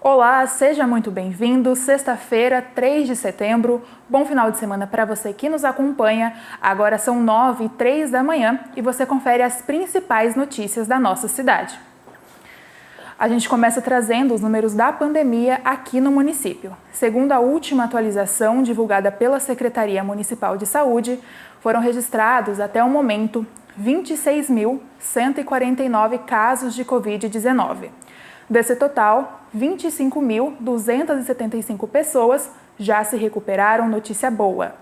Olá, seja muito bem-vindo. Sexta-feira, 3 de setembro. Bom final de semana para você que nos acompanha. Agora são 9h03 da manhã e você confere as principais notícias da nossa cidade. A gente começa trazendo os números da pandemia aqui no município. Segundo a última atualização divulgada pela Secretaria Municipal de Saúde, foram registrados até o momento 26.149 casos de Covid-19. Desse total, 25.275 pessoas já se recuperaram, notícia boa.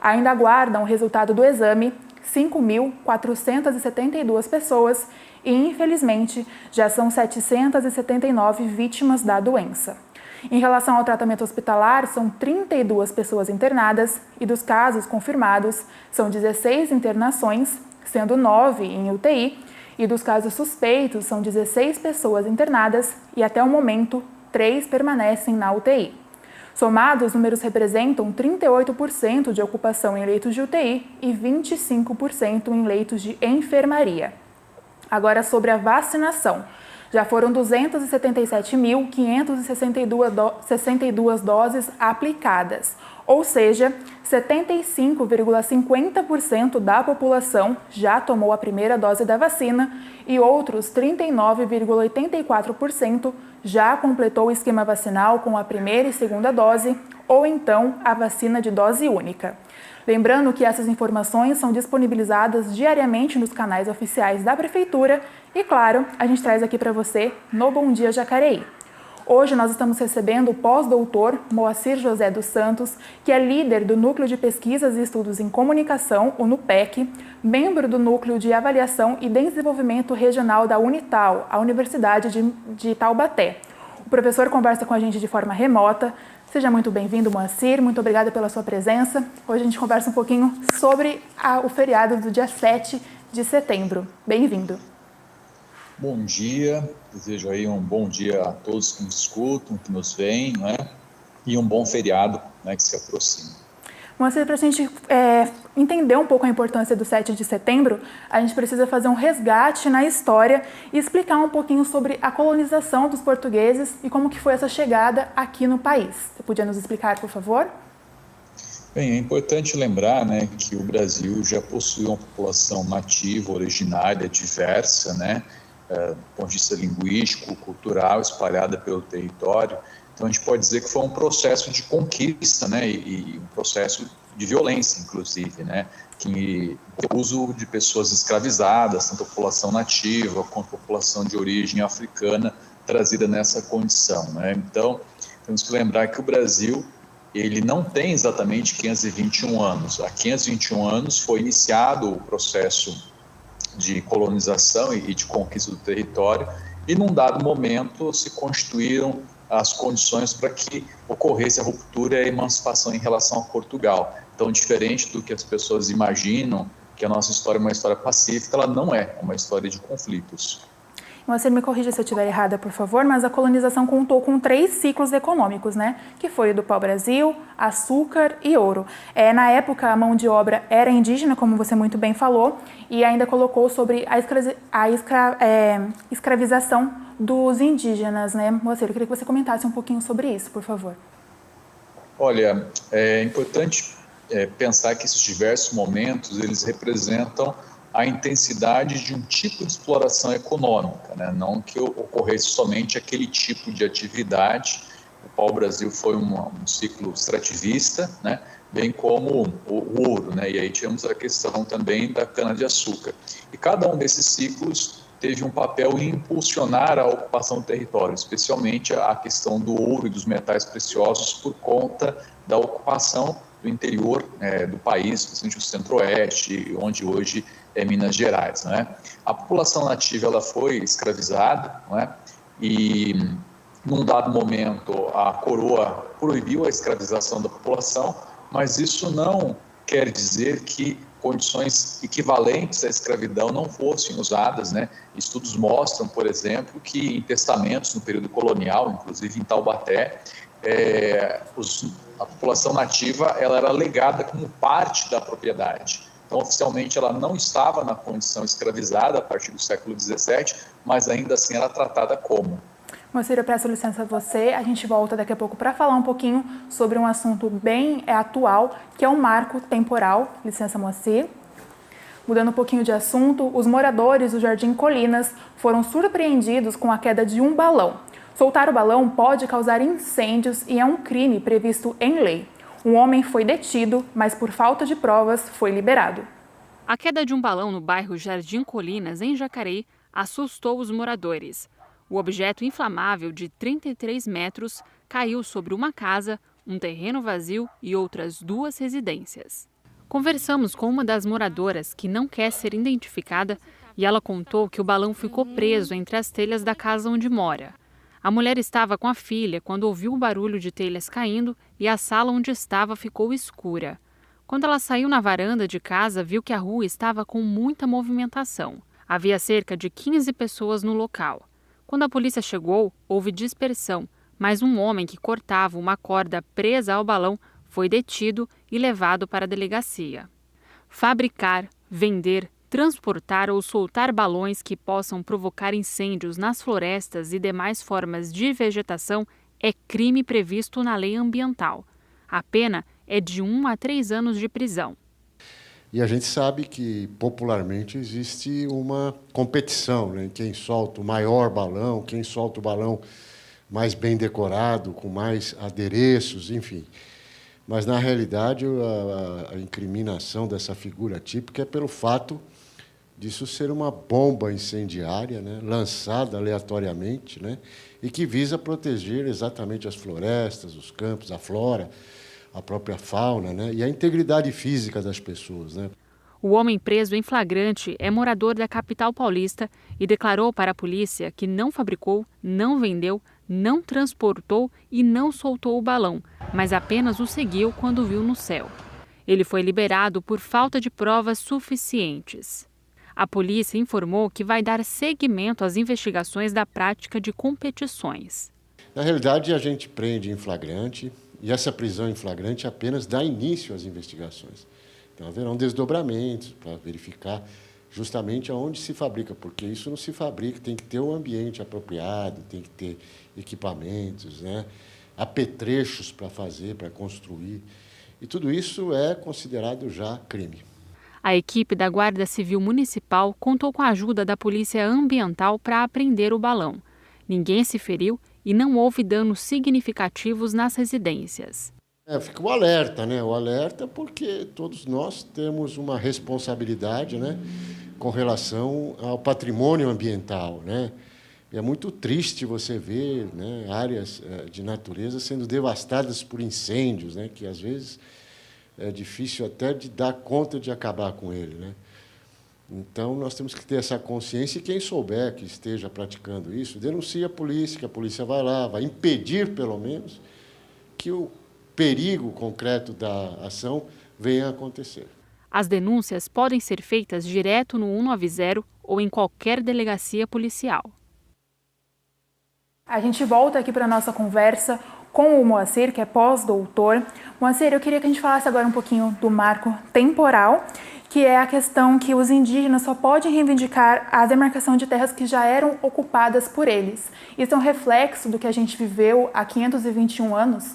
Ainda aguardam o resultado do exame 5.472 pessoas e, infelizmente, já são 779 vítimas da doença. Em relação ao tratamento hospitalar, são 32 pessoas internadas e dos casos confirmados, são 16 internações, sendo 9 em UTI, e dos casos suspeitos, são 16 pessoas internadas e, até o momento, 3 permanecem na UTI. Somados, os números representam 38% de ocupação em leitos de UTI e 25% em leitos de enfermaria. Agora, sobre a vacinação. Já foram 277.562 doses aplicadas, ou seja, 75,50% da população já tomou a primeira dose da vacina e outros 39,84% já completou o esquema vacinal com a primeira e segunda dose ou então a vacina de dose única. Lembrando que essas informações são disponibilizadas diariamente nos canais oficiais da Prefeitura e, claro, a gente traz aqui para você no Bom Dia Jacareí. Hoje nós estamos recebendo o pós-doutor Moacir José dos Santos, que é líder do Núcleo de Pesquisas e Estudos em Comunicação, o NUPEC, membro do Núcleo de Avaliação e Desenvolvimento Regional da Unital, a Universidade de Taubaté. O professor conversa com a gente de forma remota. Seja muito bem-vindo, Moacir. Muito obrigada pela sua presença. Hoje a gente conversa um pouquinho sobre o feriado do dia 7 de setembro. Bem-vindo. Bom dia. Desejo aí um bom dia a todos que nos escutam, que nos veem, né? E um bom feriado, né, que se aproxima. Moacir, para a gente entender um pouco a importância do 7 de setembro, a gente precisa fazer um resgate na história e explicar um pouquinho sobre a colonização dos portugueses e como que foi essa chegada aqui no país. Você podia nos explicar, por favor? Bem, é importante lembrar, né, que o Brasil já possui uma população nativa, originária, diversa, né, do ponto de vista linguístico, cultural, espalhada pelo território. Então, a gente pode dizer que foi um processo de conquista, né, e um processo de violência, inclusive, né, que o uso de pessoas escravizadas, tanto a população nativa quanto a população de origem africana, trazida nessa condição, né. Então, temos que lembrar que o Brasil, ele não tem exatamente 521 anos. Há 521 anos foi iniciado o processo de colonização e de conquista do território, e num dado momento se constituíram as condições para que ocorresse a ruptura e a emancipação em relação a Portugal. Então, diferente do que as pessoas imaginam, que a nossa história é uma história pacífica, ela não é uma história de conflitos. Você me corrija se eu estiver errada, por favor, mas a colonização contou com 3 ciclos econômicos, né? Que foi o do pau-brasil, açúcar e ouro. Na época, a mão de obra era indígena, como você muito bem falou, e ainda colocou sobre a escravização dos indígenas, né? Moacir, eu queria que você comentasse um pouquinho sobre isso, por favor. Olha, é importante pensar que esses diversos momentos, eles representam a intensidade de um tipo de exploração econômica, né? Não que ocorresse somente aquele tipo de atividade. O pau-brasil foi um ciclo extrativista, né? Bem como o ouro, né? E aí tivemos a questão também da cana-de-açúcar. E cada um desses ciclos teve um papel em impulsionar a ocupação do território, especialmente a questão do ouro e dos metais preciosos por conta da ocupação do interior do país, principalmente o centro-oeste, onde hoje é Minas Gerais, né? A população nativa ela foi escravizada, né? E num dado momento a coroa proibiu a escravização da população, mas isso não quer dizer que condições equivalentes à escravidão não fossem usadas, né? Estudos mostram, por exemplo, que em testamentos no período colonial, inclusive em Taubaté, a população nativa ela era legada como parte da propriedade. Então, oficialmente, ela não estava na condição escravizada a partir do século XVII, mas ainda assim era tratada como. Moacir, eu peço licença a você. A gente volta daqui a pouco para falar um pouquinho sobre um assunto bem atual, que é o marco temporal. Licença, Moacir. Mudando um pouquinho de assunto, os moradores do Jardim Colinas foram surpreendidos com a queda de um balão. Soltar o balão pode causar incêndios e é um crime previsto em lei. Um homem foi detido, mas por falta de provas foi liberado. A queda de um balão no bairro Jardim Colinas, em Jacareí, assustou os moradores. O objeto inflamável de 33 metros caiu sobre uma casa, um terreno vazio e outras 2 residências. Conversamos com uma das moradoras que não quer ser identificada e ela contou que o balão ficou preso entre as telhas da casa onde mora. A mulher estava com a filha quando ouviu o barulho de telhas caindo e a sala onde estava ficou escura. Quando ela saiu na varanda de casa, viu que a rua estava com muita movimentação. Havia cerca de 15 pessoas no local. Quando a polícia chegou, houve dispersão, mas um homem que cortava uma corda presa ao balão foi detido e levado para a delegacia. Fabricar, vender, transportar ou soltar balões que possam provocar incêndios nas florestas e demais formas de vegetação é crime previsto na lei ambiental. A pena é de 1 a 3 anos de prisão. E a gente sabe que, popularmente, existe uma competição, né? Quem solta o maior balão, quem solta o balão mais bem decorado, com mais adereços, enfim. Mas, na realidade, a incriminação dessa figura típica é pelo fato disso ser uma bomba incendiária, né, lançada aleatoriamente, né, e que visa proteger exatamente as florestas, os campos, a flora, a própria fauna, né, e a integridade física das pessoas, né. O homem preso em flagrante é morador da capital paulista e declarou para a polícia que não fabricou, não vendeu, não transportou e não soltou o balão, mas apenas o seguiu quando viu no céu. Ele foi liberado por falta de provas suficientes. A polícia informou que vai dar seguimento às investigações da prática de competições. Na realidade, a gente prende em flagrante e essa prisão em flagrante apenas dá início às investigações. Então, haverão desdobramentos para verificar justamente aonde se fabrica, porque isso não se fabrica, tem que ter um ambiente apropriado, tem que ter equipamentos, né? Apetrechos para fazer, para construir. E tudo isso é considerado já crime. A equipe da Guarda Civil Municipal contou com a ajuda da Polícia Ambiental para apreender o balão. Ninguém se feriu e não houve danos significativos nas residências. Fica o alerta, né? O alerta porque todos nós temos uma responsabilidade, né, com relação ao patrimônio ambiental, né? É muito triste você ver, né, áreas de natureza sendo devastadas por incêndios, né, que às vezes é difícil até de dar conta de acabar com ele, né? Então, nós temos que ter essa consciência e quem souber que esteja praticando isso, denuncie a polícia, que a polícia vai lá, vai impedir, pelo menos, que o perigo concreto da ação venha a acontecer. As denúncias podem ser feitas direto no 190 ou em qualquer delegacia policial. A gente volta aqui para a nossa conversa com o Moacir, que é pós-doutor. Moacir, eu queria que a gente falasse agora um pouquinho do marco temporal, que é a questão que os indígenas só podem reivindicar a demarcação de terras que já eram ocupadas por eles. Isso é um reflexo do que a gente viveu há 521 anos?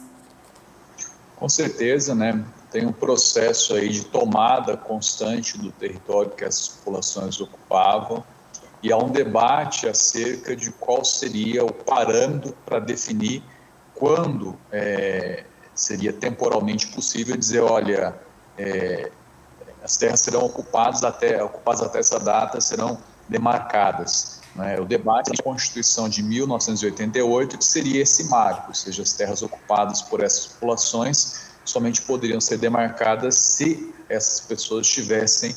Com certeza, né? Tem um processo aí de tomada constante do território que essas populações ocupavam e há um debate acerca de qual seria o parâmetro para definir quando seria temporalmente possível dizer, olha, as terras serão ocupadas até essa data, serão demarcadas. O debate da Constituição de 1988, que seria esse marco, ou seja, as terras ocupadas por essas populações somente poderiam ser demarcadas se essas pessoas estivessem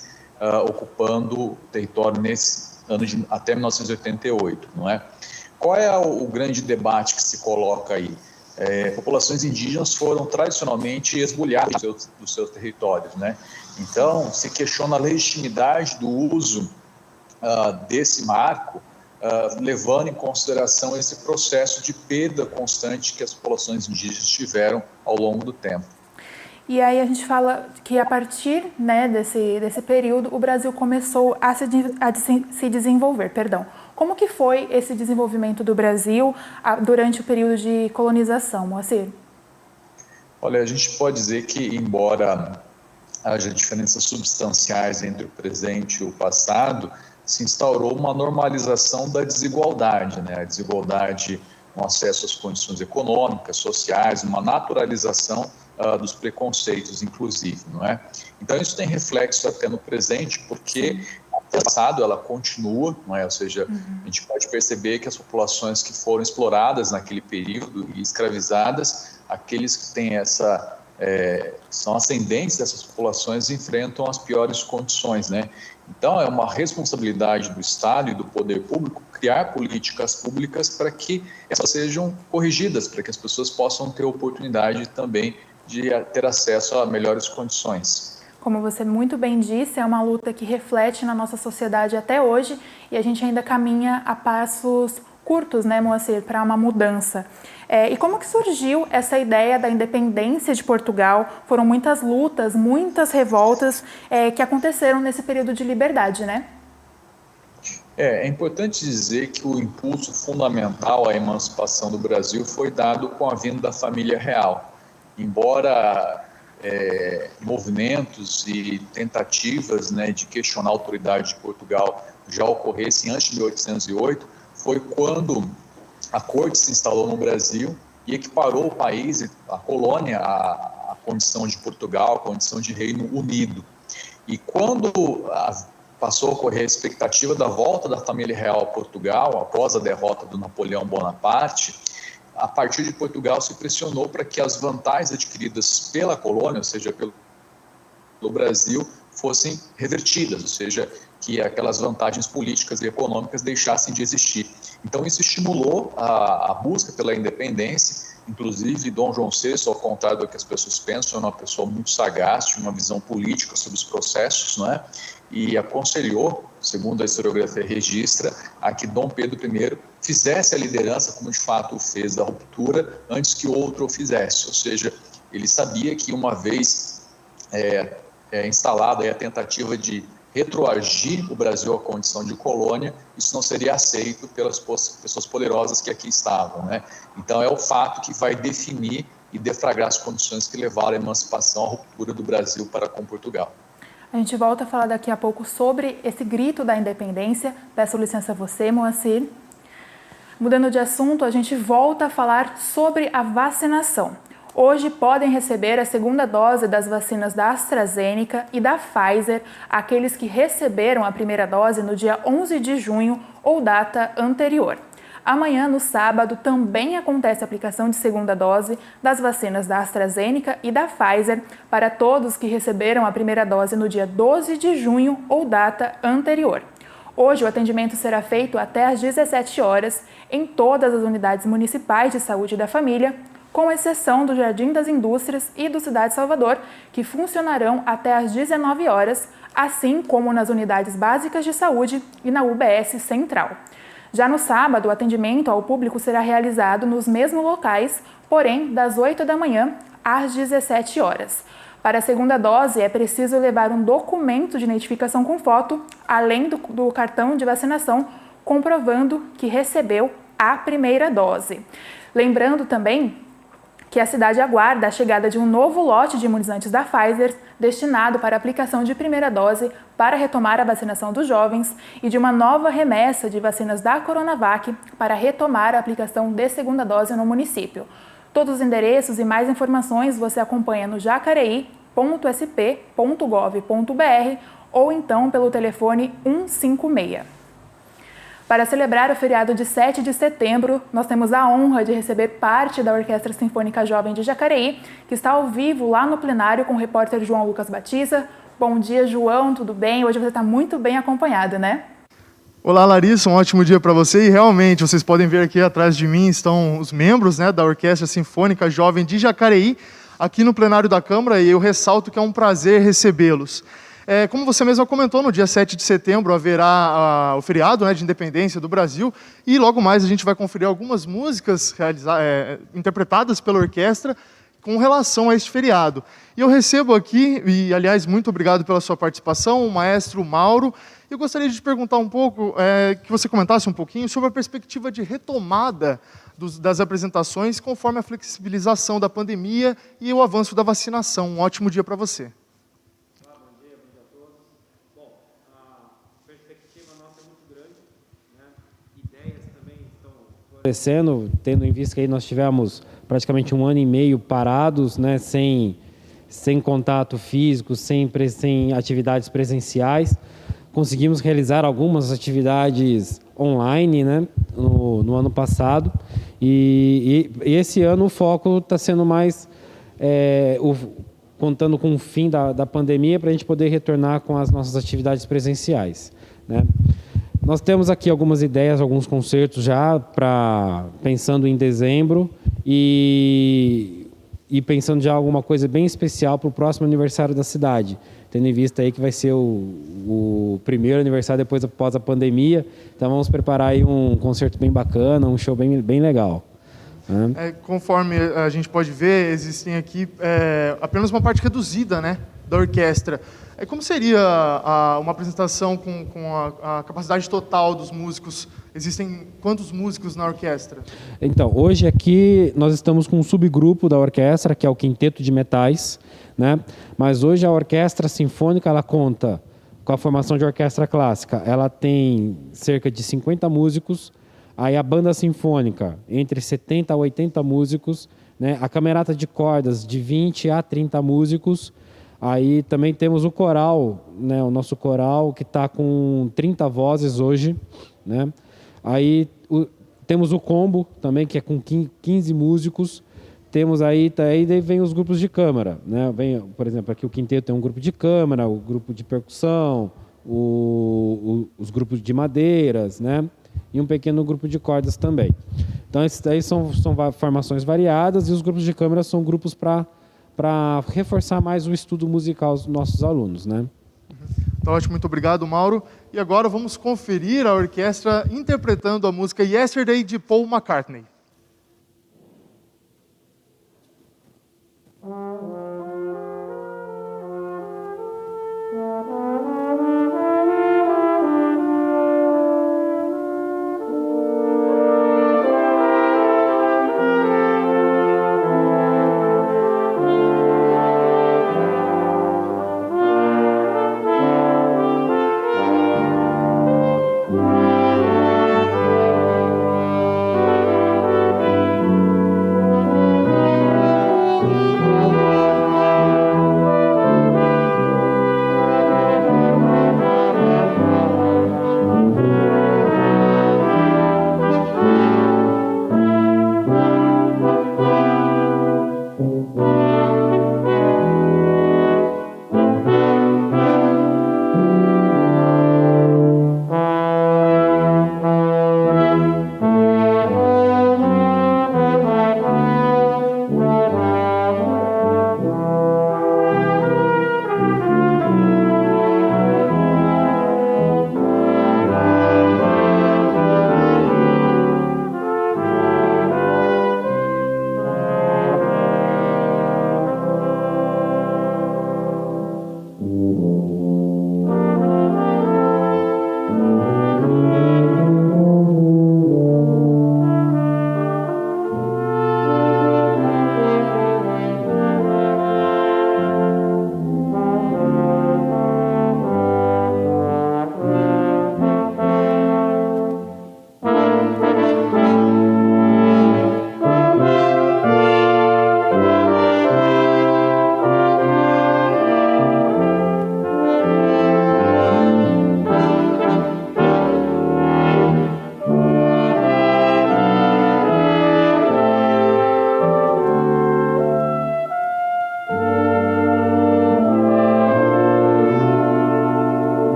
ocupando o território nesse ano até 1988, não é? Qual é o grande debate que se coloca aí? Populações indígenas foram tradicionalmente esbulhadas dos seus territórios, né? Então, se questiona a legitimidade do uso desse marco, levando em consideração esse processo de perda constante que as populações indígenas tiveram ao longo do tempo. E aí a gente fala que a partir, né, desse período, o Brasil começou a se desenvolver. Como que foi esse desenvolvimento do Brasil durante o período de colonização, Moacir? Olha, a gente pode dizer que, embora haja diferenças substanciais entre o presente e o passado, se instaurou uma normalização da desigualdade, né? A desigualdade no acesso às condições econômicas, sociais, uma naturalização dos preconceitos, inclusive, não é? Então, isso tem reflexo até no presente, porque no passado ela continua, não é? Ou seja, a gente pode perceber que as populações que foram exploradas naquele período e escravizadas, aqueles que têm são ascendentes dessas populações, enfrentam as piores condições, né? Então, é uma responsabilidade do Estado e do poder público criar políticas públicas para que elas sejam corrigidas, para que as pessoas possam ter oportunidade também de ter acesso a melhores condições. Como você muito bem disse, é uma luta que reflete na nossa sociedade até hoje e a gente ainda caminha a passos curtos, né, Moacir, para uma mudança. E como que surgiu essa ideia da independência de Portugal? Foram muitas lutas, muitas revoltas que aconteceram nesse período de liberdade, né? É importante dizer que o impulso fundamental à emancipação do Brasil foi dado com a vinda da família real. Embora movimentos e tentativas, né, de questionar a autoridade de Portugal já ocorressem antes de 1808, foi quando a corte se instalou no Brasil e equiparou o país, a colônia, à condição de Portugal, à condição de Reino Unido. E quando passou a ocorrer a expectativa da volta da família real a Portugal, após a derrota do Napoleão Bonaparte, a partir de Portugal se pressionou para que as vantagens adquiridas pela colônia, ou seja, pelo Brasil, fossem revertidas, ou seja, que aquelas vantagens políticas e econômicas deixassem de existir. Então, isso estimulou a busca pela independência. Inclusive, Dom João VI, ao contrário do que as pessoas pensam, é uma pessoa muito sagaz, tinha uma visão política sobre os processos, não é? E aconselhou, segundo a historiografia registra, a que Dom Pedro I fizesse a liderança, como de fato o fez, da ruptura, antes que outro o fizesse. Ou seja, ele sabia que uma vez instalada a tentativa de retroagir o Brasil à condição de colônia, isso não seria aceito pelas pessoas poderosas que aqui estavam, né? Então é o fato que vai definir e deflagrar as condições que levaram à emancipação, à ruptura do Brasil para com Portugal. A gente volta a falar daqui a pouco sobre esse grito da independência. Peço licença a você, Moacir. Mudando de assunto, a gente volta a falar sobre a vacinação. Hoje podem receber a segunda dose das vacinas da AstraZeneca e da Pfizer aqueles que receberam a primeira dose no dia 11 de junho ou data anterior. Amanhã, no sábado, também acontece a aplicação de segunda dose das vacinas da AstraZeneca e da Pfizer para todos que receberam a primeira dose no dia 12 de junho ou data anterior. Hoje, o atendimento será feito até às 17 horas em todas as unidades municipais de saúde da família, com exceção do Jardim das Indústrias e do Cidade Salvador, que funcionarão até às 19 horas, assim como nas unidades básicas de saúde e na UBS Central. Já no sábado, o atendimento ao público será realizado nos mesmos locais, porém das 8 da manhã às 17 horas. Para a segunda dose, é preciso levar um documento de identificação com foto, além do cartão de vacinação, comprovando que recebeu a primeira dose. Lembrando também que a cidade aguarda a chegada de um novo lote de imunizantes da Pfizer, destinado para aplicação de primeira dose para retomar a vacinação dos jovens e de uma nova remessa de vacinas da Coronavac para retomar a aplicação de segunda dose no município. Todos os endereços e mais informações você acompanha no jacareí.sp.gov.br ou então pelo telefone 156. Para celebrar o feriado de 7 de setembro, nós temos a honra de receber parte da Orquestra Sinfônica Jovem de Jacareí, que está ao vivo lá no plenário com o repórter João Lucas Batista. Bom dia, João, tudo bem? Hoje você está muito bem acompanhado, né? Olá, Larissa, um ótimo dia para você. E realmente, vocês podem ver aqui atrás de mim estão os membros, né, da Orquestra Sinfônica Jovem de Jacareí, aqui no plenário da Câmara, e eu ressalto que é um prazer recebê-los. Como você mesmo comentou, no dia 7 de setembro haverá o feriado, né, de independência do Brasil, e logo mais a gente vai conferir algumas músicas interpretadas pela orquestra, com relação a este feriado. E eu recebo aqui, e aliás, muito obrigado pela sua participação, o maestro Mauro. Eu gostaria de te perguntar um pouco, que você comentasse um pouquinho sobre a perspectiva de retomada das apresentações conforme a flexibilização da pandemia e o avanço da vacinação. Um ótimo dia para você. Bom dia a todos. Bom, a perspectiva nossa é muito grande, né? Ideias também estão florescendo, tendo em vista que aí nós tivemos praticamente 1 ano e meio parados, né? Sem contato físico, sem atividades presenciais. Conseguimos realizar algumas atividades online, né, no ano passado, e esse ano o foco está sendo mais contando com o fim da pandemia para a gente poder retornar com as nossas atividades presenciais, né. Nós temos aqui algumas ideias, alguns concertos já pensando em dezembro e pensando já alguma coisa bem especial para o próximo aniversário da cidade, tendo em vista aí que vai ser o primeiro aniversário após a pandemia. Então vamos preparar aí um concerto bem bacana, um show bem legal. Conforme a gente pode ver, existem aqui apenas uma parte reduzida, né, da orquestra. Como seria uma apresentação com a capacidade total dos músicos? Existem quantos músicos na orquestra? Então, hoje aqui nós estamos com um subgrupo da orquestra, que é o Quinteto de Metais, né? Mas hoje a orquestra sinfônica, ela conta com a formação de orquestra clássica. Ela tem cerca de 50 músicos, aí a banda sinfônica, entre 70 a 80 músicos, né? A camerata de cordas, de 20 a 30 músicos. Aí também temos o coral, né? O nosso coral, que está com 30 vozes hoje, né? Aí temos o combo também, que é com 15 músicos. Temos aí vem os grupos de câmara, né? Vem, por exemplo, aqui o quinteto tem um grupo de câmara, o grupo de percussão, os grupos de madeiras, né? E um pequeno grupo de cordas também. Então, esses daí são formações variadas, e os grupos de câmara são grupos para reforçar mais o estudo musical dos nossos alunos, né? Tá ótimo, muito obrigado, Mauro. E agora vamos conferir a orquestra interpretando a música Yesterday, de Paul McCartney.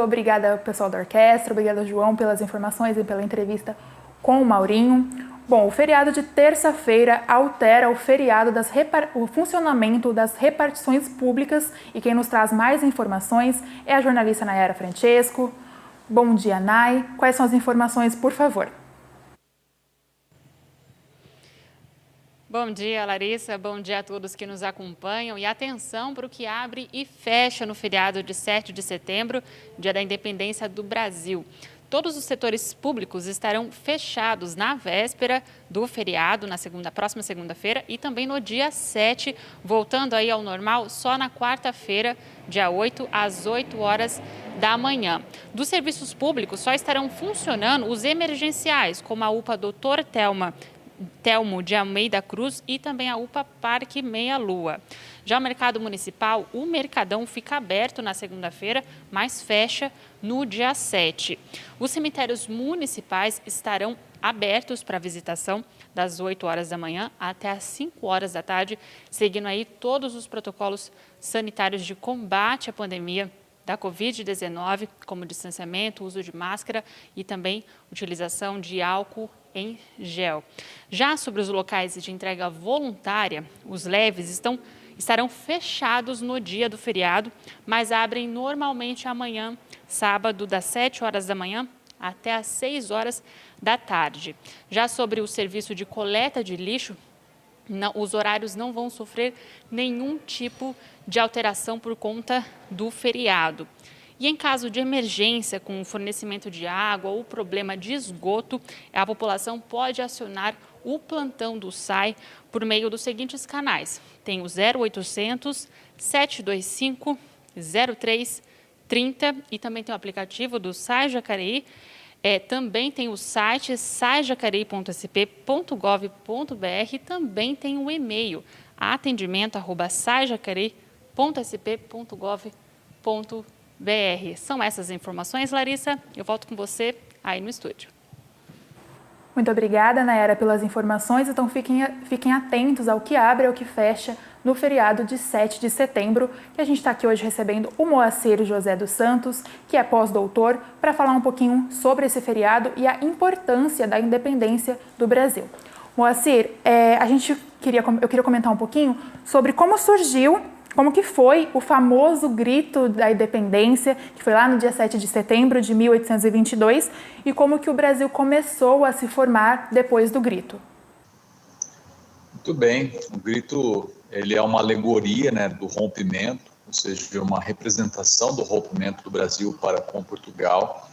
obrigada pessoal da orquestra, obrigada João pelas informações e pela entrevista com o Maurinho. Bom, o feriado de terça-feira altera o funcionamento das repartições públicas e quem nos traz mais informações é a jornalista Nayara Francesco. Bom dia, Nay. Quais são as informações, por favor? Bom dia, Larissa. Bom dia a todos que nos acompanham. E atenção para o que abre e fecha no feriado de 7 de setembro, dia da independência do Brasil. Todos os setores públicos estarão fechados na véspera do feriado, na próxima segunda-feira, e também no dia 7, voltando aí ao normal só na quarta-feira, dia 8, às 8 horas da manhã. Dos serviços públicos só estarão funcionando os emergenciais, como a UPA Dr. Telmo de Almeida Cruz e também a UPA Parque Meia Lua. Já o mercado municipal, o Mercadão fica aberto na segunda-feira, mas fecha no dia 7. Os cemitérios municipais estarão abertos para visitação das 8 horas da manhã até às 5 horas da tarde, seguindo aí todos os protocolos sanitários de combate à pandemia da Covid-19, como distanciamento, uso de máscara e também utilização de álcool em gel. Já sobre os locais de entrega voluntária, os leves estarão fechados no dia do feriado, mas abrem normalmente amanhã, sábado, das 7 horas da manhã até às 6 horas da tarde. Já sobre o serviço de coleta de lixo, os horários não vão sofrer nenhum tipo de alteração por conta do feriado. E em caso de emergência com o fornecimento de água ou problema de esgoto, a população pode acionar o plantão do SAI por meio dos seguintes canais. Tem o 0800 725 0330 e também tem o aplicativo do SAI Jacareí. Também tem o site saijacareí.sp.gov.br e também tem o e-mail atendimento@saijacareí.sp.gov.br. São essas informações, Larissa. Eu volto com você aí no estúdio. Muito obrigada, Nayara, pelas informações. Então, fiquem atentos ao que abre e ao que fecha no feriado de 7 de setembro, que a gente está aqui hoje recebendo o Moacir José dos Santos, que é pós-doutor, para falar um pouquinho sobre esse feriado e a importância da independência do Brasil. Moacir, eu queria comentar um pouquinho sobre como surgiu, como que foi o famoso grito da independência, que foi lá no dia 7 de setembro de 1822, e como que o Brasil começou a se formar depois do grito. Muito bem, o grito ele é uma alegoria, né, do rompimento, ou seja, uma representação do rompimento do Brasil para com Portugal,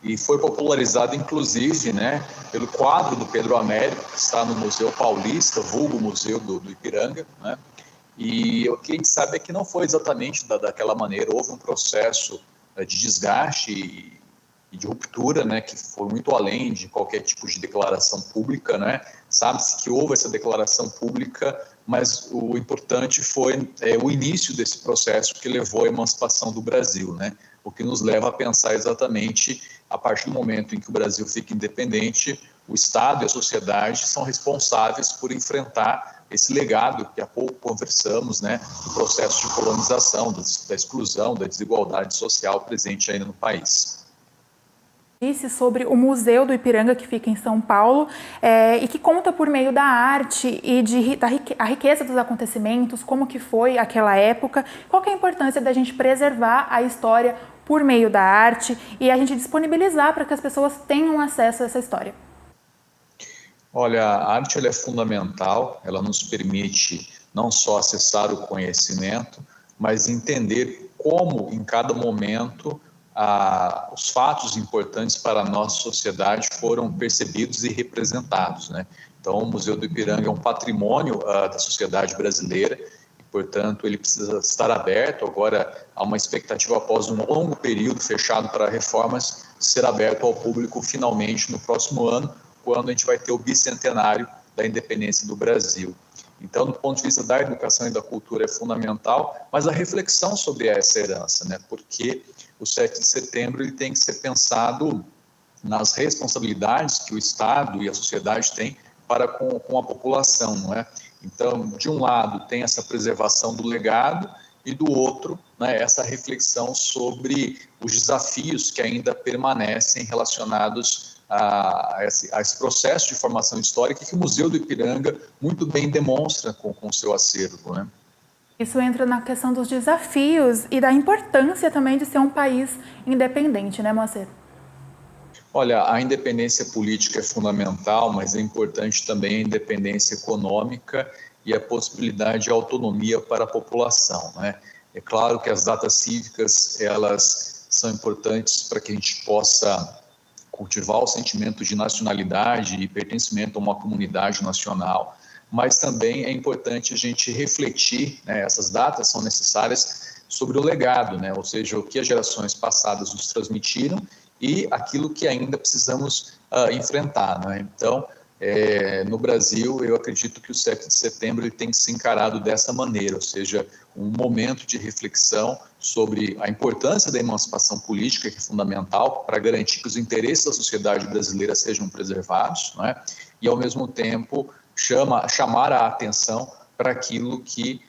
e foi popularizado inclusive, né, pelo quadro do Pedro Américo, que está no Museu Paulista, vulgo Museu do Ipiranga, né? E o que a gente sabe é que não foi exatamente daquela maneira, houve um processo de desgaste e de ruptura, né, que foi muito além de qualquer tipo de declaração pública, né? Sabe-se que houve essa declaração pública, mas o importante foi o início desse processo que levou à emancipação do Brasil, né? O que nos leva a pensar exatamente, a partir do momento em que o Brasil fica independente, o Estado e a sociedade são responsáveis por enfrentar esse legado que há pouco conversamos, né, do processo de colonização, da exclusão, da desigualdade social presente ainda no país. Disse sobre o Museu do Ipiranga, que fica em São Paulo, e que conta por meio da arte e a riqueza dos acontecimentos, como que foi aquela época, qual que é a importância da gente preservar a história por meio da arte e a gente disponibilizar para que as pessoas tenham acesso a essa história. Olha, a arte ela é fundamental, ela nos permite não só acessar o conhecimento, mas entender como, em cada momento, os fatos importantes para a nossa sociedade foram percebidos e representados, né? Então, o Museu do Ipiranga é um patrimônio da sociedade brasileira e, portanto, ele precisa estar aberto. Agora, há uma expectativa, após um longo período fechado para reformas, de ser aberto ao público finalmente no próximo ano, quando a gente vai ter o bicentenário da independência do Brasil. Então, do ponto de vista da educação e da cultura é fundamental, mas a reflexão sobre essa herança, né? Porque o 7 de setembro ele tem que ser pensado nas responsabilidades que o Estado e a sociedade têm para com a população, não é? Então, de um lado, tem essa preservação do legado e do outro, né, essa reflexão sobre os desafios que ainda permanecem relacionados a esse processo de formação histórica que o Museu do Ipiranga muito bem demonstra com o seu acervo, né? Isso entra na questão dos desafios e da importância também de ser um país independente, né, Moacir? Olha, a independência política é fundamental, mas é importante também a independência econômica e a possibilidade de autonomia para a população, né? É claro que as datas cívicas, elas são importantes para que a gente possa cultivar o sentimento de nacionalidade e pertencimento a uma comunidade nacional, mas também é importante a gente refletir, né, essas datas são necessárias sobre o legado, né, ou seja, o que as gerações passadas nos transmitiram e aquilo que ainda precisamos enfrentar, né? Então, no Brasil, eu acredito que o 7 de setembro ele tem que ser encarado dessa maneira, ou seja, um momento de reflexão sobre a importância da emancipação política, que é fundamental para garantir que os interesses da sociedade brasileira sejam preservados, não é? E, ao mesmo tempo, chamar a atenção para aquilo que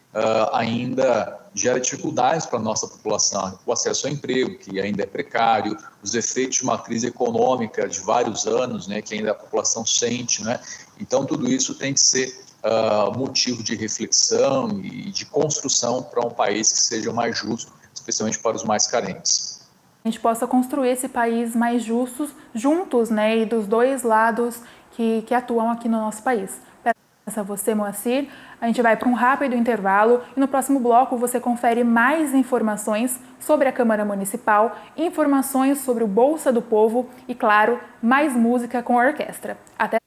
ainda gera dificuldades para a nossa população, o acesso ao emprego, que ainda é precário, os efeitos de uma crise econômica de vários anos, né, que ainda a população sente, né? Então, tudo isso tem que ser motivo de reflexão e de construção para um país que seja mais justo, especialmente para os mais carentes. A gente possa construir esse país mais justo, juntos, né, e dos dois lados que atuam aqui no nosso país. Peço a você, Moacir. A gente vai para um rápido intervalo e no próximo bloco você confere mais informações sobre a Câmara Municipal, informações sobre o Bolsa do Povo e, claro, mais música com a orquestra. Até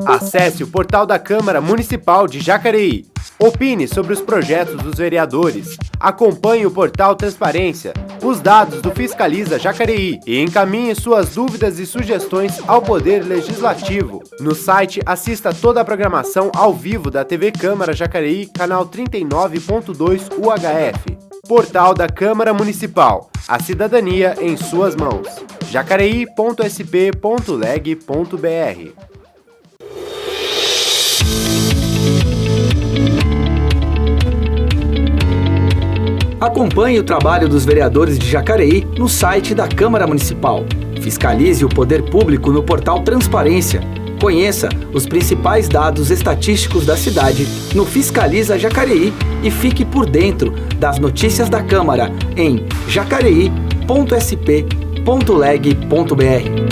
Acesse o portal da Câmara Municipal de Jacareí. Opine sobre os projetos dos vereadores. Acompanhe o portal Transparência, os dados do Fiscaliza Jacareí e encaminhe suas dúvidas e sugestões ao Poder Legislativo. No site, assista toda a programação ao vivo da TV Câmara Jacareí, canal 39.2 UHF. Portal da Câmara Municipal. A cidadania em suas mãos. jacareí.sp.leg.br. Acompanhe o trabalho dos vereadores de Jacareí no site da Câmara Municipal. Fiscalize o poder público no portal Transparência. Conheça os principais dados estatísticos da cidade no Fiscaliza Jacareí e fique por dentro das notícias da Câmara em jacareí.sp.leg.br.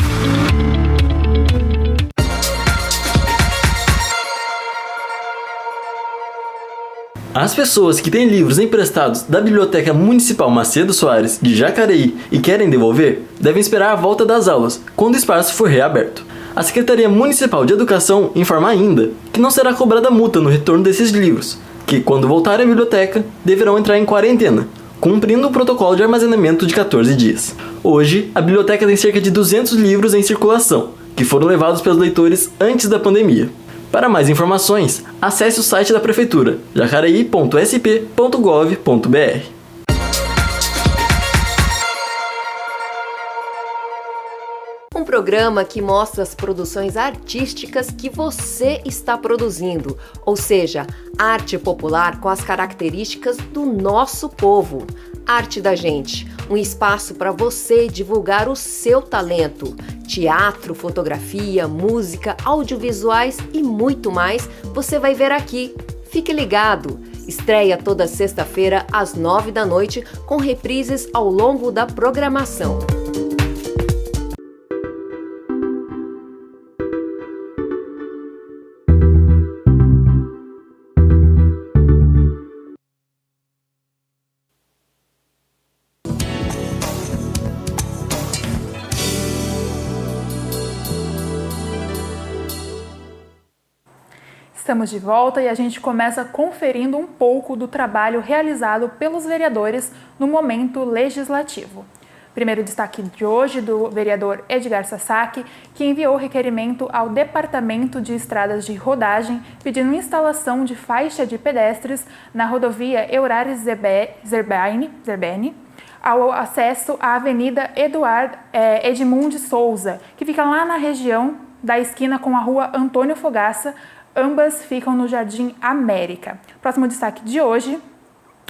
As pessoas que têm livros emprestados da Biblioteca Municipal Macedo Soares, de Jacareí, e querem devolver, devem esperar a volta das aulas, quando o espaço for reaberto. A Secretaria Municipal de Educação informa ainda que não será cobrada multa no retorno desses livros, que, quando voltarem à biblioteca, deverão entrar em quarentena, cumprindo o protocolo de armazenamento de 14 dias. Hoje, a biblioteca tem cerca de 200 livros em circulação, que foram levados pelos leitores antes da pandemia. Para mais informações, acesse o site da Prefeitura, jacareí.sp.gov.br. Um programa que mostra as produções artísticas que você está produzindo, ou seja, arte popular com as características do nosso povo. Arte da Gente, um espaço para você divulgar o seu talento. Teatro, fotografia, música, audiovisuais e muito mais você vai ver aqui. Fique ligado! Estreia toda sexta-feira às 9 da noite com reprises ao longo da programação. Estamos de volta e a gente começa conferindo um pouco do trabalho realizado pelos vereadores no momento legislativo. Primeiro destaque de hoje do vereador Edgar Sasaki, que enviou requerimento ao Departamento de Estradas de Rodagem pedindo instalação de faixa de pedestres na rodovia Eurares Zerbini, ao acesso à Avenida Edmund de Souza, que fica lá na região da esquina com a Rua Antônio Fogaça. Ambas ficam no Jardim América. Próximo destaque de hoje.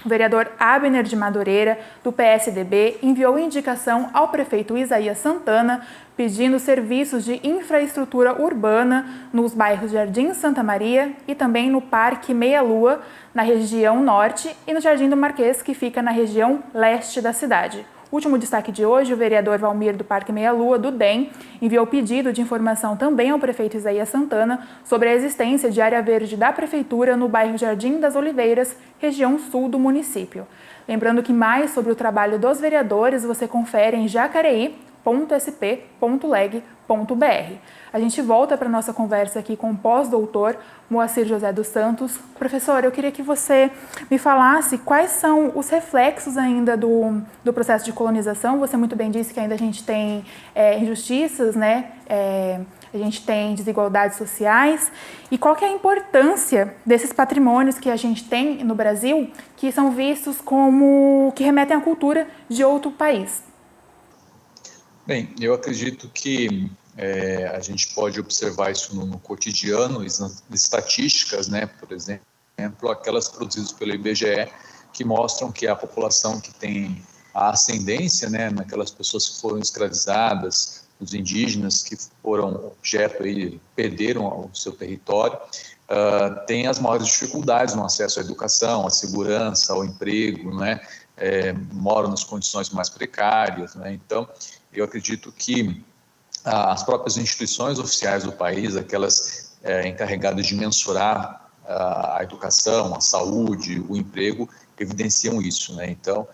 O vereador Abner de Madureira, do PSDB, enviou indicação ao prefeito Isaías Santana pedindo serviços de infraestrutura urbana nos bairros Jardim Santa Maria e também no Parque Meia Lua, na região norte, e no Jardim do Marquês, que fica na região leste da cidade. Último destaque de hoje, o vereador Valmir do Parque Meia Lua, do DEM, enviou pedido de informação também ao prefeito Isaías Santana sobre a existência de área verde da prefeitura no bairro Jardim das Oliveiras, região sul do município. Lembrando que mais sobre o trabalho dos vereadores você confere em jacareí.sp.leg.br. A gente volta para a nossa conversa aqui com o pós-doutor Moacir José dos Santos. Professor, eu queria que você me falasse quais são os reflexos ainda do processo de colonização. Você muito bem disse que ainda a gente tem injustiças, né? A gente tem desigualdades sociais. E qual que é a importância desses patrimônios que a gente tem no Brasil, que são vistos como que remetem à cultura de outro país? Bem, eu acredito que a gente pode observar isso no cotidiano, estatísticas, né, por exemplo, aquelas produzidas pelo IBGE, que mostram que a população que tem a ascendência, né, naquelas pessoas que foram escravizadas, os indígenas que foram objeto aí, perderam o seu território, tem as maiores dificuldades no acesso à educação, à segurança, ao emprego, né, moram nas condições mais precárias, né, então eu acredito que as próprias instituições oficiais do país, aquelas encarregadas de mensurar a educação, a saúde, o emprego, evidenciam isso, né? Então,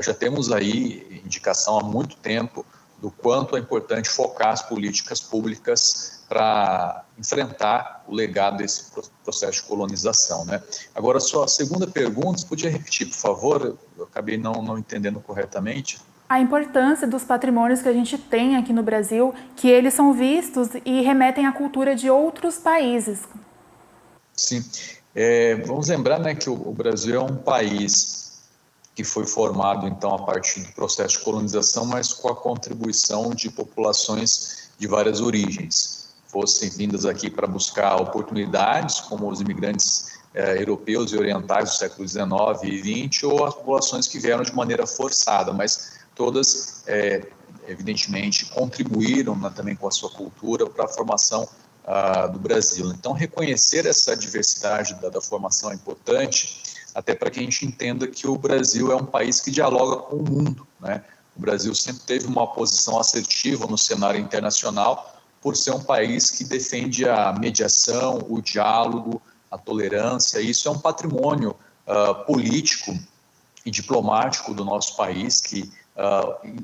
já temos aí indicação há muito tempo do quanto é importante focar as políticas públicas para enfrentar o legado desse processo de colonização, né? Agora, sua segunda pergunta, você podia repetir, por favor? Eu acabei não entendendo corretamente. A importância dos patrimônios que a gente tem aqui no Brasil, que eles são vistos e remetem à cultura de outros países. Sim. Vamos lembrar, né, que o Brasil é um país que foi formado, então, a partir do processo de colonização, mas com a contribuição de populações de várias origens. Fossem vindas aqui para buscar oportunidades, como os imigrantes europeus e orientais do século XIX e XX, ou as populações que vieram de maneira forçada, mas todas, evidentemente, contribuíram, né, também com a sua cultura para a formação do Brasil. Então, reconhecer essa diversidade da formação é importante, até para que a gente entenda que o Brasil é um país que dialoga com o mundo, né? O Brasil sempre teve uma posição assertiva no cenário internacional por ser um país que defende a mediação, o diálogo, a tolerância. Isso é um patrimônio político e diplomático do nosso país que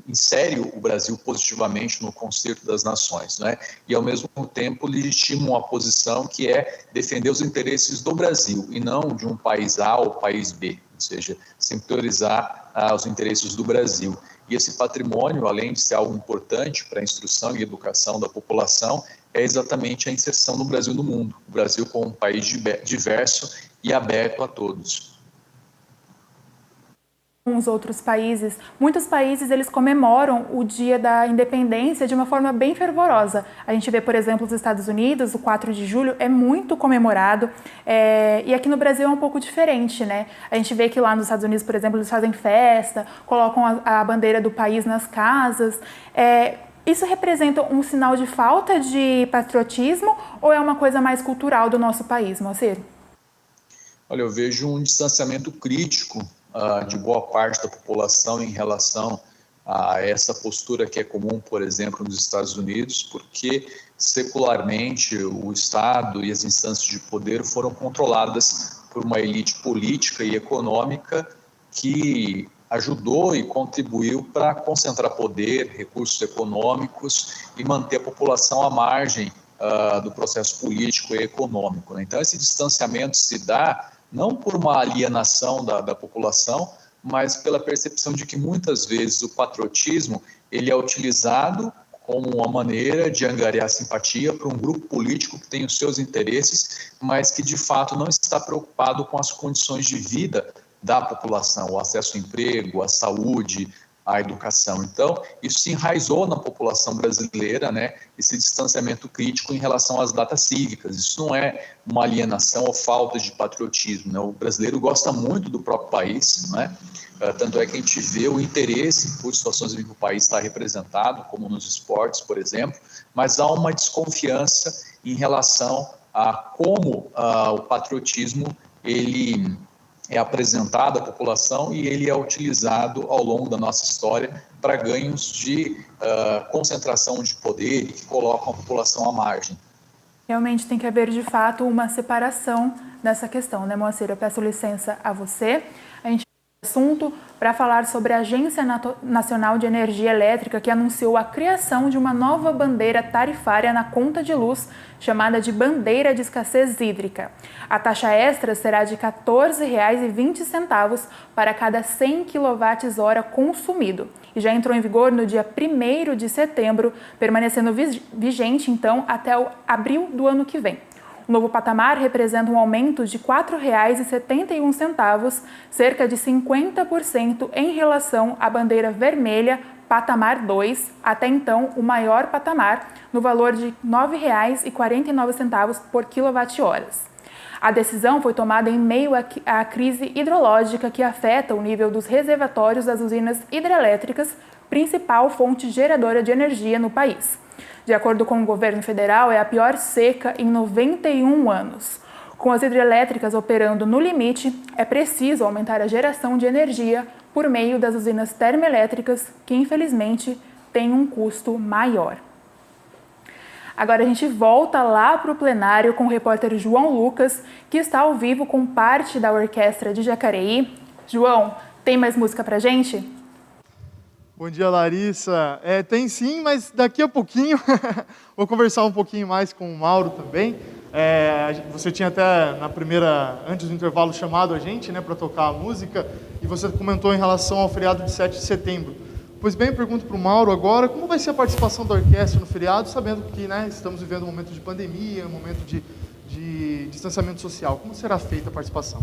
insere o Brasil positivamente no concerto das nações, né? E, ao mesmo tempo, legitima uma posição que é defender os interesses do Brasil e não de um país A ou país B, ou seja, sempre priorizar os interesses do Brasil. E esse patrimônio, além de ser algo importante para a instrução e educação da população, é exatamente a inserção do Brasil no mundo. O Brasil como um país diverso e aberto a todos. Os outros países, muitos países eles comemoram o Dia da Independência de uma forma bem fervorosa. A gente vê, por exemplo, os Estados Unidos, o 4 de julho é muito comemorado, e aqui no Brasil é um pouco diferente, né? A gente vê que lá nos Estados Unidos, por exemplo, eles fazem festa, colocam a bandeira do país nas casas. Isso representa um sinal de falta de patriotismo ou é uma coisa mais cultural do nosso país, Moacir? Olha, eu vejo um distanciamento crítico de boa parte da população em relação a essa postura que é comum, por exemplo, nos Estados Unidos, porque secularmente o Estado e as instâncias de poder foram controladas por uma elite política e econômica que ajudou e contribuiu para concentrar poder, recursos econômicos e manter a população à margem do processo político e econômico. Então, esse distanciamento se dá não por uma alienação da população, mas pela percepção de que muitas vezes o patriotismo ele é utilizado como uma maneira de angariar simpatia para um grupo político que tem os seus interesses, mas que de fato não está preocupado com as condições de vida da população, o acesso ao emprego, à saúde, à educação. Então, isso se enraizou na população brasileira, né, esse distanciamento crítico em relação às datas cívicas. Isso não é uma alienação ou falta de patriotismo, né? O brasileiro gosta muito do próprio país, né? Tanto é que a gente vê o interesse por situações em que o país está representado, como nos esportes, por exemplo, mas há uma desconfiança em relação a como o patriotismo ele é apresentado à população e ele é utilizado ao longo da nossa história para ganhos de concentração de poder que colocam a população à margem. Realmente tem que haver, de fato, uma separação nessa questão, né, Moacir? Eu peço licença a você. A gente assunto para falar sobre a Agência Nacional de Energia Elétrica, que anunciou a criação de uma nova bandeira tarifária na conta de luz, chamada de Bandeira de Escassez Hídrica. A taxa extra será de R$ 14,20 para cada 100 kWh consumido e já entrou em vigor no dia 1º de setembro, permanecendo vigente, então, até abril do ano que vem. O novo patamar representa um aumento de R$ 4,71, cerca de 50% em relação à bandeira vermelha patamar 2, até então o maior patamar, no valor de R$ 9,49 por kWh. A decisão foi tomada em meio à crise hidrológica que afeta o nível dos reservatórios das usinas hidrelétricas, principal fonte geradora de energia no país. De acordo com o governo federal, é a pior seca em 91 anos. Com as hidrelétricas operando no limite, é preciso aumentar a geração de energia por meio das usinas termoelétricas, que infelizmente têm um custo maior. Agora a gente volta lá para o plenário com o repórter João Lucas, que está ao vivo com parte da orquestra de Jacareí. João, tem mais música pra gente? Bom dia, Larissa. Tem sim, mas daqui a pouquinho vou conversar um pouquinho mais com o Mauro também. Você tinha até antes do intervalo, chamado a gente, né, para tocar a música, e você comentou em relação ao feriado de 7 de setembro. Pois bem, pergunto para o Mauro agora, como vai ser a participação da orquestra no feriado, sabendo que, né, estamos vivendo um momento de pandemia, um momento de distanciamento social. Como será feita a participação?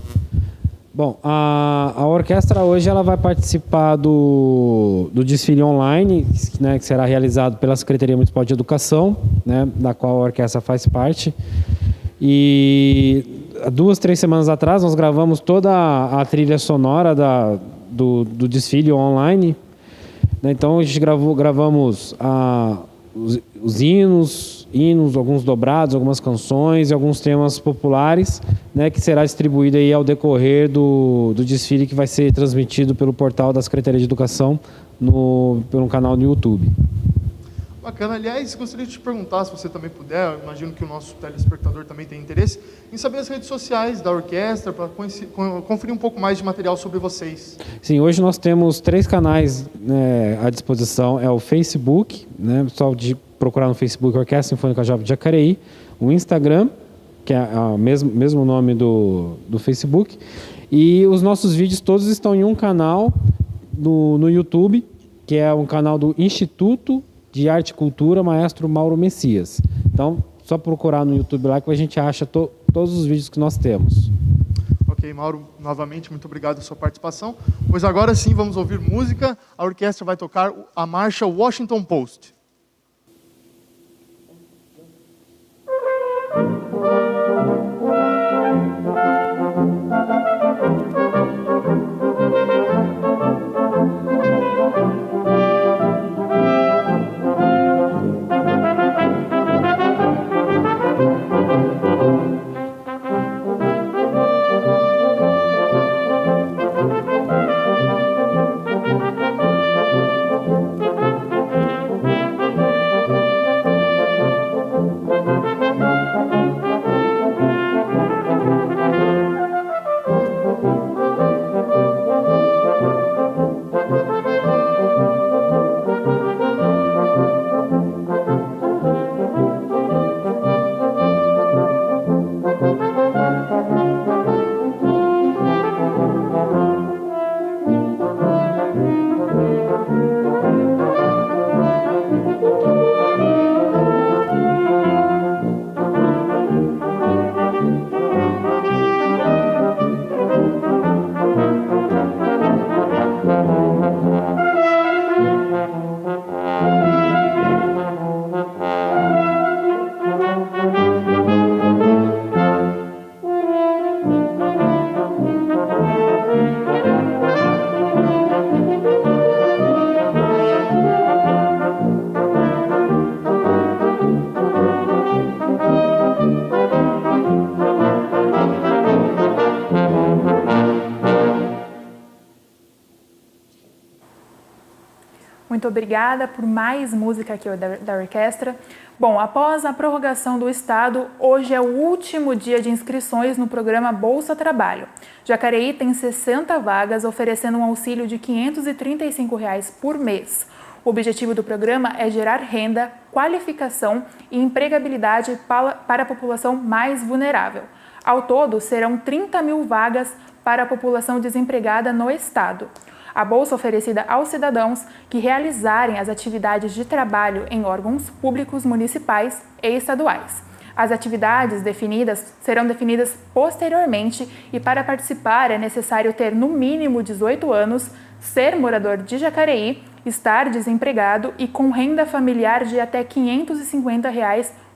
Bom, a orquestra hoje ela vai participar do desfile online, né, que será realizado pela Secretaria Municipal de Educação, né, da qual a orquestra faz parte. E 2-3 semanas atrás nós gravamos toda a trilha sonora do desfile online. Né, então a gente gravamos os hinos, alguns dobrados, algumas canções e alguns temas populares, né, que será distribuído aí ao decorrer do desfile, que vai ser transmitido pelo portal da Secretaria de Educação pelo canal no YouTube. Bacana. Aliás, gostaria de te perguntar, se você também puder, eu imagino que o nosso telespectador também tem interesse, em saber as redes sociais da orquestra, para conferir um pouco mais de material sobre vocês. Sim, hoje nós temos 3 canais, né, à disposição. É o Facebook, né, só de procurar no Facebook Orquestra Sinfônica Jovem de Jacareí, o Instagram, que é o mesmo nome do Facebook, e os nossos vídeos todos estão em um canal no YouTube, que é um canal do Instituto de Arte e Cultura Maestro Mauro Messias. Então, só procurar no YouTube lá que a gente acha todos os vídeos que nós temos. Ok, Mauro, novamente, muito obrigado pela sua participação. Pois agora sim, vamos ouvir música. A orquestra vai tocar a marcha Washington Post. muito obrigada por mais música aqui da orquestra. Bom, após a prorrogação do Estado, hoje é o último dia de inscrições no programa Bolsa Trabalho. Jacareí tem 60 vagas, oferecendo um auxílio de R$ 535 por mês. O objetivo do programa é gerar renda, qualificação e empregabilidade para a população mais vulnerável. Ao todo, serão 30 mil vagas para a população desempregada no Estado. A bolsa oferecida aos cidadãos que realizarem as atividades de trabalho em órgãos públicos municipais e estaduais. As atividades serão definidas posteriormente e para participar é necessário ter no mínimo 18 anos, ser morador de Jacareí, estar desempregado e com renda familiar de até R$ 550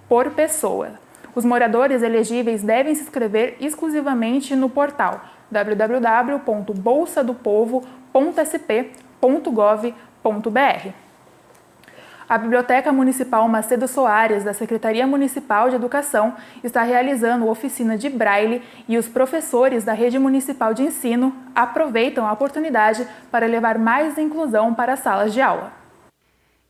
por pessoa. Os moradores elegíveis devem se inscrever exclusivamente no portal www.bolsadopovo.sp.gov.br. A Biblioteca Municipal Macedo Soares, da Secretaria Municipal de Educação, está realizando oficina de Braille e os professores da Rede Municipal de Ensino aproveitam a oportunidade para levar mais inclusão para as salas de aula.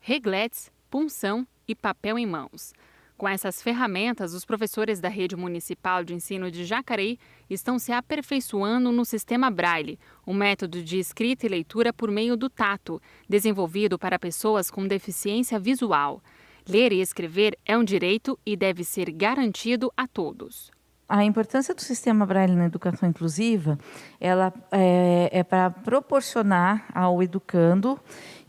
Regletes, punção e papel em mãos. Com essas ferramentas, os professores da Rede Municipal de Ensino de Jacareí estão se aperfeiçoando no sistema Braille, um método de escrita e leitura por meio do tato, desenvolvido para pessoas com deficiência visual. Ler e escrever é um direito e deve ser garantido a todos. A importância do sistema Braille na educação inclusiva, ela é para proporcionar ao educando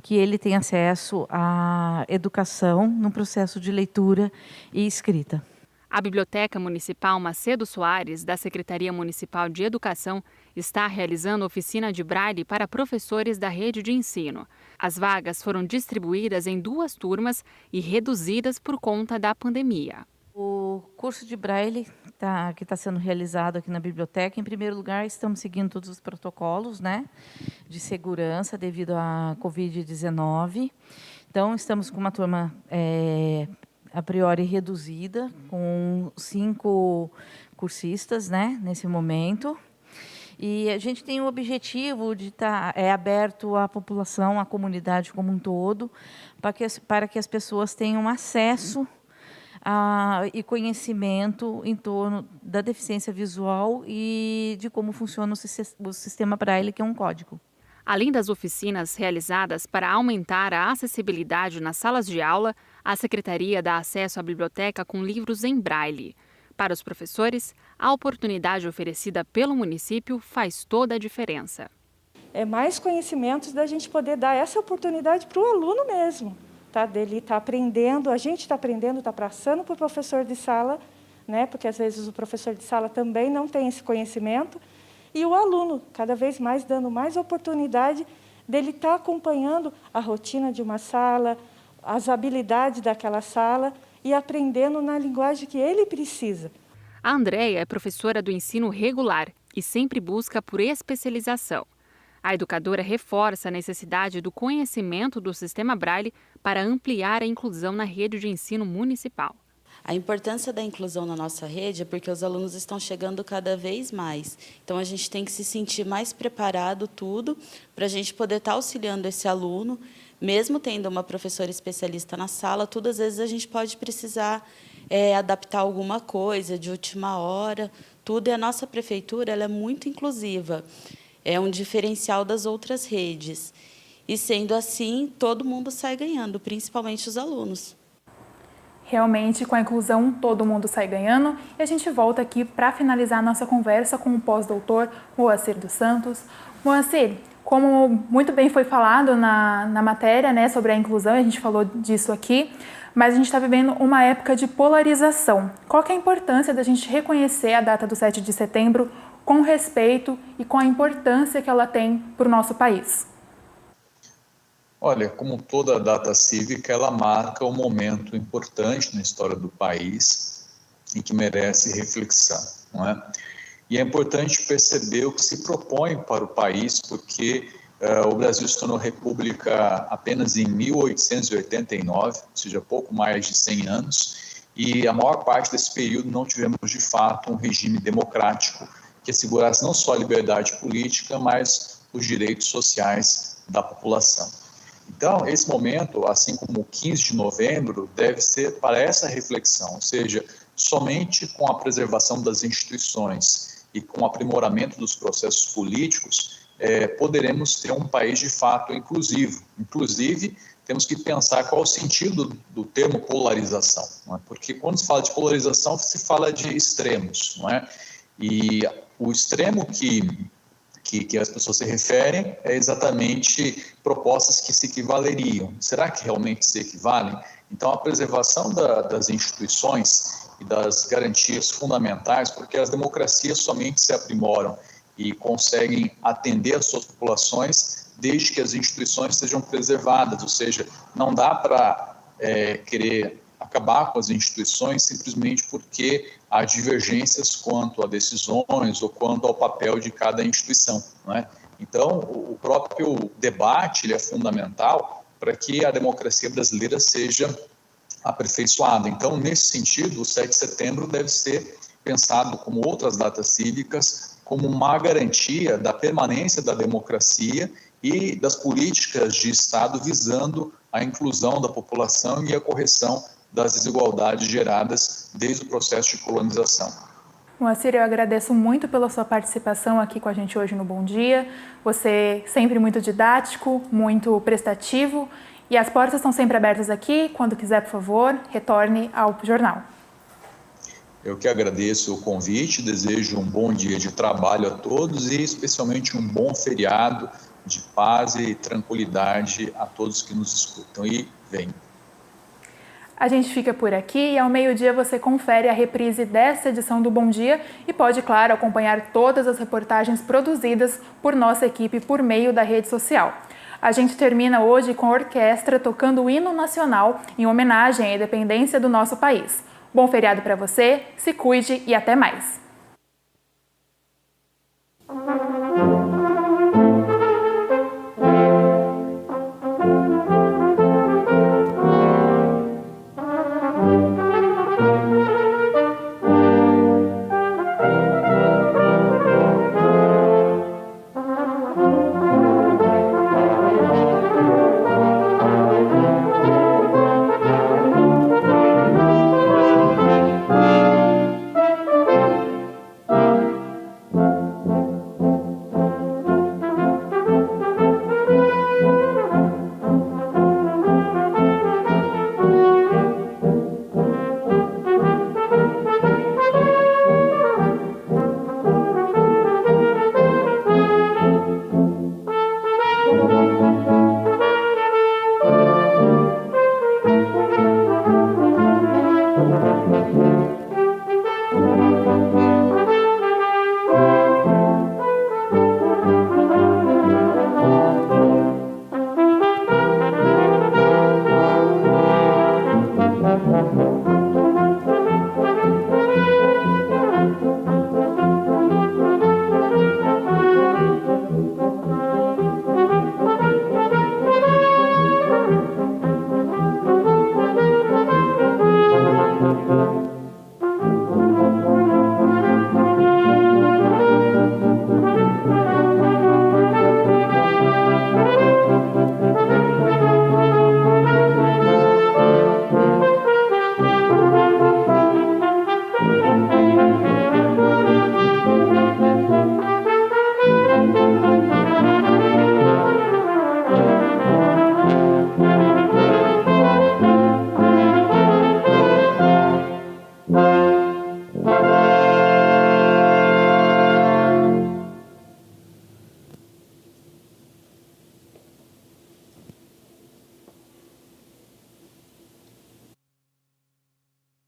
que ele tenha acesso à educação no processo de leitura e escrita. A Biblioteca Municipal Macedo Soares, da Secretaria Municipal de Educação, está realizando oficina de Braille para professores da rede de ensino. As vagas foram distribuídas em 2 turmas e reduzidas por conta da pandemia. O curso de Braille que está sendo realizado aqui na biblioteca, em primeiro lugar, estamos seguindo todos os protocolos, de segurança devido à Covid-19. Então, estamos com uma turma a priori reduzida, com 5 cursistas, nesse momento. E a gente tem o objetivo de estar aberto à população, à comunidade como um todo, para que as pessoas tenham acesso e conhecimento em torno da deficiência visual e de como funciona o sistema Braille, que é um código. Além das oficinas realizadas para aumentar a acessibilidade nas salas de aula, a Secretaria dá acesso à biblioteca com livros em Braille. Para os professores, a oportunidade oferecida pelo município faz toda a diferença. É mais conhecimentos da gente poder dar essa oportunidade para o aluno mesmo. Dele está aprendendo, a gente está aprendendo, está passando para o professor de sala, porque às vezes o professor de sala também não tem esse conhecimento, e o aluno, cada vez mais dando mais oportunidade dele estar acompanhando a rotina de uma sala, as habilidades daquela sala e aprendendo na linguagem que ele precisa. A Andréia é professora do ensino regular e sempre busca por especialização. A educadora reforça a necessidade do conhecimento do sistema Braille para ampliar a inclusão na rede de ensino municipal. A importância da inclusão na nossa rede é porque os alunos estão chegando cada vez mais. Então, a gente tem que se sentir mais preparado para a gente poder estar auxiliando esse aluno, mesmo tendo uma professora especialista na sala, às vezes a gente pode precisar adaptar alguma coisa de última hora, e a nossa prefeitura ela é muito inclusiva. É um diferencial das outras redes. E, sendo assim, todo mundo sai ganhando, principalmente os alunos. Realmente, com a inclusão, todo mundo sai ganhando. E a gente volta aqui para finalizar a nossa conversa com o pós-doutor Moacir dos Santos. Moacir, como muito bem foi falado na matéria, sobre a inclusão, a gente falou disso aqui, mas a gente está vivendo uma época de polarização. Qual que é a importância da gente reconhecer a data do 7 de setembro com respeito e com a importância que ela tem para o nosso país? Olha, como toda data cívica, ela marca um momento importante na história do país e que merece reflexão, não é? E é importante perceber o que se propõe para o país, porque o Brasil se tornou república apenas em 1889, ou seja, pouco mais de 100 anos, e a maior parte desse período não tivemos, de fato, um regime democrático que assegurasse não só a liberdade política, mas os direitos sociais da população. Então, esse momento, assim como o 15 de novembro, deve ser para essa reflexão, ou seja, somente com a preservação das instituições e com o aprimoramento dos processos políticos, poderemos ter um país de fato inclusivo. Inclusive, temos que pensar qual é o sentido do termo polarização, não é? Porque quando se fala de polarização, se fala de extremos, não é? E o extremo que as pessoas se referem é exatamente propostas que se equivaleriam. Será que realmente se equivalem? Então, a preservação das instituições e das garantias fundamentais, porque as democracias somente se aprimoram e conseguem atender as suas populações desde que as instituições sejam preservadas, ou seja, não dá para querer acabar com as instituições simplesmente porque há divergências quanto a decisões ou quanto ao papel de cada instituição, não é? Então, o próprio debate ele é fundamental para que a democracia brasileira seja aperfeiçoada. Então, nesse sentido, o 7 de setembro deve ser pensado, como outras datas cívicas, como uma garantia da permanência da democracia e das políticas de Estado visando a inclusão da população e a correção das desigualdades geradas desde o processo de colonização. Moacir, eu agradeço muito pela sua participação aqui com a gente hoje no Bom Dia. Você sempre muito didático, muito prestativo, e as portas estão sempre abertas aqui. Quando quiser, por favor, retorne ao jornal. Eu que agradeço o convite, desejo um bom dia de trabalho a todos e especialmente um bom feriado de paz e tranquilidade a todos que nos escutam. E venham. A gente fica por aqui e ao meio-dia você confere a reprise desta edição do Bom Dia e pode, claro, acompanhar todas as reportagens produzidas por nossa equipe por meio da rede social. A gente termina hoje com a orquestra tocando o hino nacional em homenagem à independência do nosso país. Bom feriado para você, se cuide e até mais!